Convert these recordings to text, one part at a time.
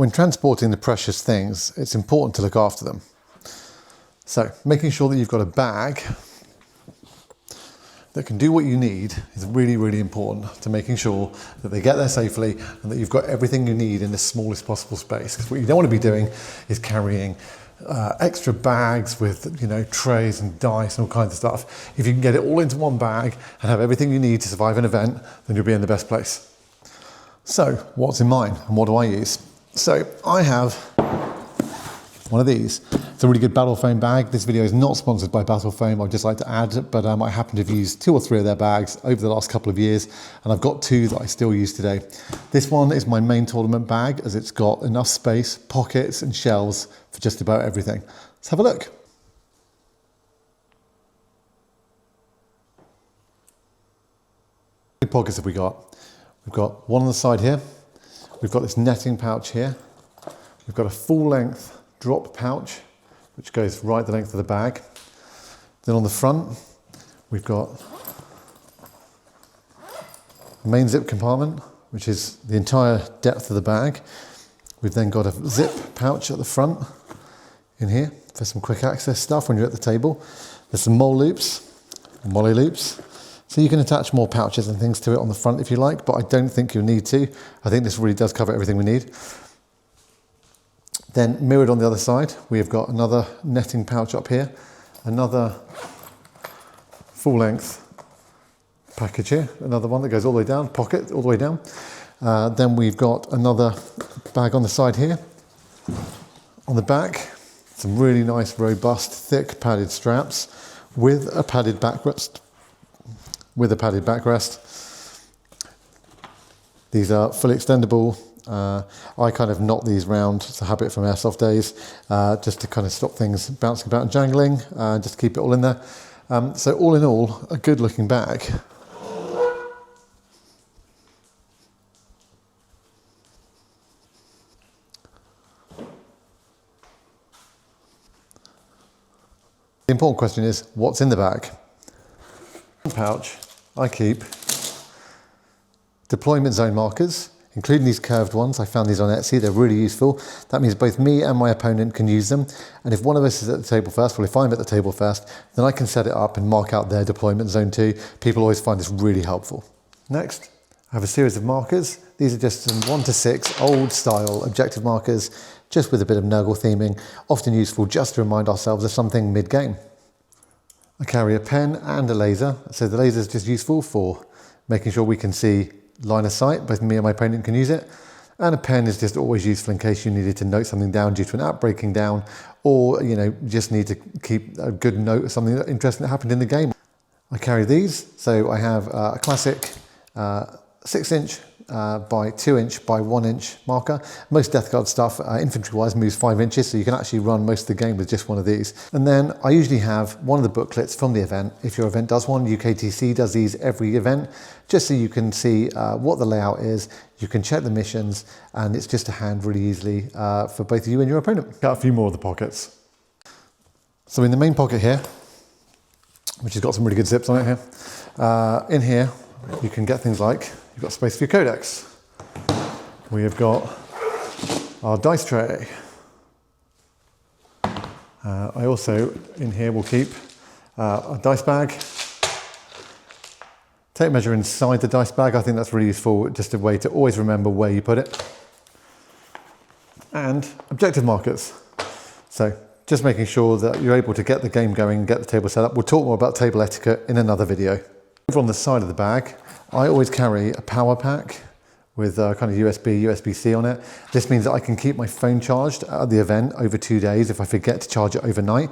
When transporting the precious things, it's important to look after them. So making sure that you've got a bag that can do what you need is really, really important to making sure that they get there safely and that you've got everything you need in the smallest possible space. Because what you don't want to be doing is carrying extra bags with, trays and dice and all kinds of stuff. If you can get it all into one bag and have everything you need to survive an event, then you'll be in the best place. So what's in mine and what do I use? So I have one of these. It's a really good Battle Foam bag. This video is not sponsored by Battle Foam, I'd just like to add, but I happen to have used 2 or 3 of their bags over the last couple of years, and I've got 2 that I still use today. This one is my main tournament bag, as it's got enough space, pockets and shelves for just about everything. Let's have a look. How many pockets have we got? We've got one on the side here. We've got this netting pouch here. We've got a full length drop pouch, which goes right the length of the bag. Then on the front, we've got the main zip compartment, which is the entire depth of the bag. We've then got a zip pouch at the front in here for some quick access stuff when you're at the table. There's some molly loops. So you can attach more pouches and things to it on the front if you like, but I don't think you'll need to. I think this really does cover everything we need. Then mirrored on the other side, we have got another netting pouch up here, another full length package here, another one that goes all the way down, pocket all the way down. Then we've got another bag on the side here. On the back, some really nice, robust, thick padded straps with a padded backrest. These are fully extendable. I kind of knot these round, it's a habit from airsoft days, just to kind of stop things bouncing about and jangling, just to keep it all in there. So all in all, a good looking bag. The important question is, what's in the bag? Pouch, I keep deployment zone markers, including these curved ones. I found these on Etsy, they're really useful. That means both me and my opponent can use them. And if one of us is at the table first, well, if I'm at the table first, then I can set it up and mark out their deployment zone too. People always find this really helpful. Next, I have a series of markers. These are just some 1 to 6 old style objective markers, just with a bit of Nurgle theming, often useful just to remind ourselves of something mid-game. I carry a pen and a laser. So the laser is just useful for making sure we can see line of sight. Both me and my opponent can use it. And a pen is just always useful in case you needed to note something down due to an app breaking down, or just need to keep a good note of something interesting that happened in the game. I carry these. So I have a classic 6-inch by 2-inch by 1-inch marker. Most Death Guard stuff, infantry-wise, moves 5 inches, so you can actually run most of the game with just one of these. And then I usually have one of the booklets from the event. If your event does one, UKTC does these every event, just so you can see what the layout is, you can check the missions, and it's just to hand really easily for both you and your opponent. Got a few more of the pockets. So in the main pocket here, which has got some really good zips on it here, in here you can get things like, you've got space for your codex. We have got our dice tray. I also, in here, will keep a dice bag. Tape measure inside the dice bag. I think that's really useful, just a way to always remember where you put it. And objective markers. So just making sure that you're able to get the game going and get the table set up. We'll talk more about table etiquette in another video. Over on the side of the bag, I always carry a power pack with kind of USB, USB-C on it. This means that I can keep my phone charged at the event over 2 days if I forget to charge it overnight,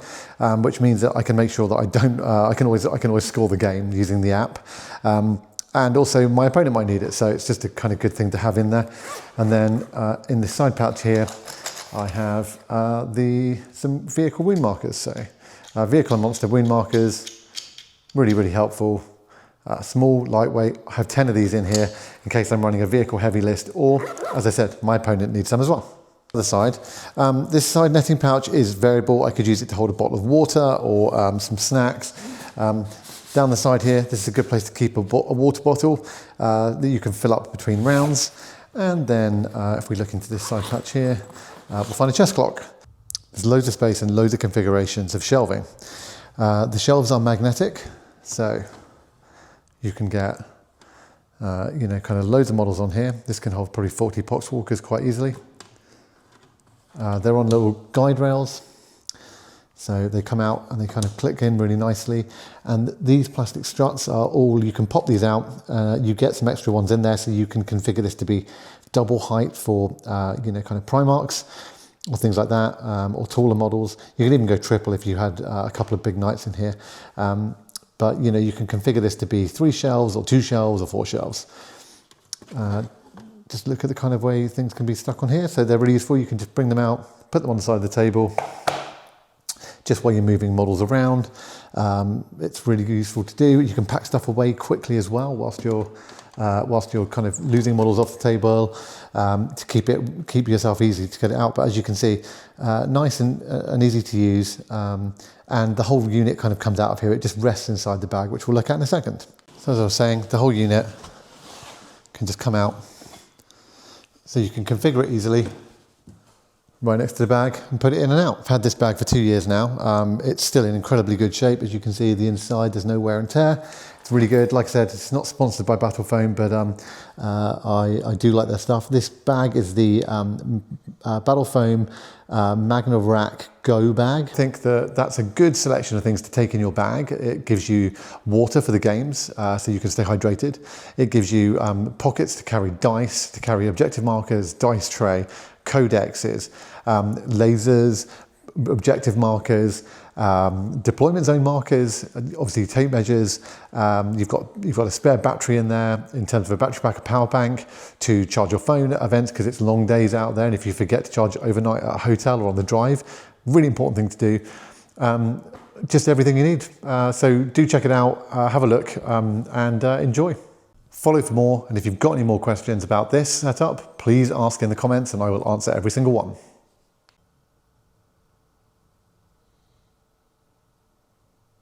which means that I can make sure that I don't, I can always score the game using the app. And also my opponent might need it, so it's just a kind of good thing to have in there. And then in the side pouch here, I have some vehicle wound markers. So vehicle and monster wound markers, really, really helpful. Small, lightweight. I have 10 of these in here in case I'm running a vehicle heavy list, or as I said, my opponent needs some as well. The side, this side netting pouch is variable. I could use it to hold a bottle of water or some snacks. Down the side here, this is a good place to keep a water bottle that you can fill up between rounds. And then if we look into this side patch here, we'll find a chest clock. There's loads of space and loads of configurations of shelving. The shelves are magnetic, so you can get kind of loads of models on here. This can hold probably 40 poxwalkers quite easily. They're on little guide rails, so they come out and they kind of click in really nicely. And these plastic struts are all, you can pop these out. You get some extra ones in there, so you can configure this to be double height for kind of Primarchs or things like that, or taller models. You can even go triple if you had a couple of big knights in here. But you can configure this to be 3 shelves or 2 shelves or 4 shelves. Just look at the kind of way things can be stuck on here. So they're really useful. You can just bring them out, put them on the side of the table, just while you're moving models around. It's really useful to do. You can pack stuff away quickly as well whilst you're kind of losing models off the table, to keep yourself easy to get it out. But as you can see, nice and easy to use. And the whole unit kind of comes out of here. It just rests inside the bag, which we'll look at in a second. So as I was saying, the whole unit can just come out. So you can configure it easily right next to the bag and put it in and out. I've had this bag for 2 years now. It's still in incredibly good shape. As you can see, the inside, there's no wear and tear. It's really good. Like I said, it's not sponsored by Battle Foam, but I do like their stuff. This bag is the Battle Foam Magna Rack Go bag. I think that that's a good selection of things to take in your bag. It gives you water for the games, so you can stay hydrated. It gives you pockets to carry dice, to carry objective markers, dice tray, codexes, lasers, objective markers, deployment zone markers, obviously tape measures. You've got a spare battery in there in terms of a battery pack, a power bank to charge your phone at events because it's long days out there, and if you forget to charge overnight at a hotel or on the drive, really important thing to do. Just everything you need. So do check it out, have a look, and enjoy. Follow for more, and if you've got any more questions about this setup, please ask in the comments and I will answer every single one.